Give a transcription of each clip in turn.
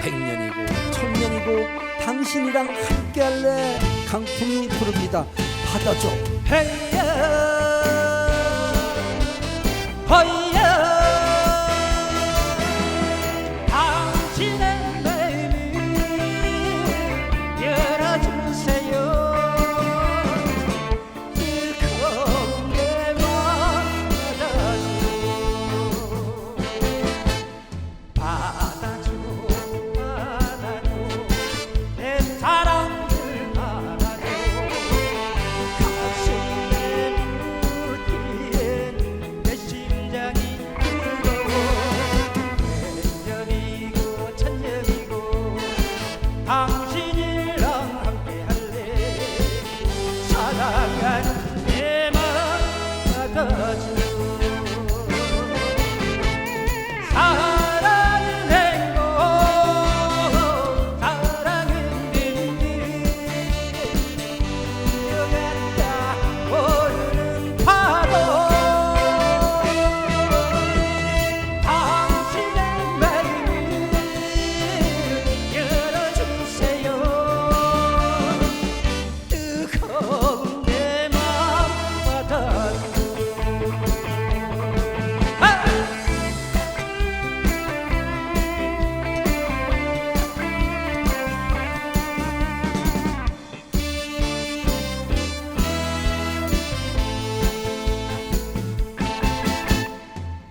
백년이고 천년이고 당신이랑 함께할래. 강풍이 부릅니다. 받아줘. 헤이야 허이야 당신의 마음을 열어주세요. 뜨거운 내 맘 받아줘. 받아줘 내 사랑을 받아줘. 가슴에 묻기엔 내 심장이 뜨거워. 백년이고 천년이고 당신이랑 함께할래. 사랑하는 내 맘 받아줘. 사랑은 행복 사랑은 흘러갔다 오르는 파도. 당신의 마음을 열어주세요. 뜨거운 내 맘 받아줘.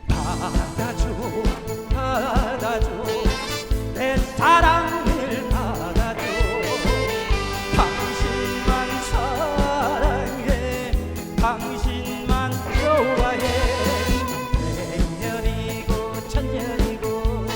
받아줘. 받아줘 내 사랑을 받아줘. 당신만 사랑해. 당신만 좋아해. 백년이고 천년이고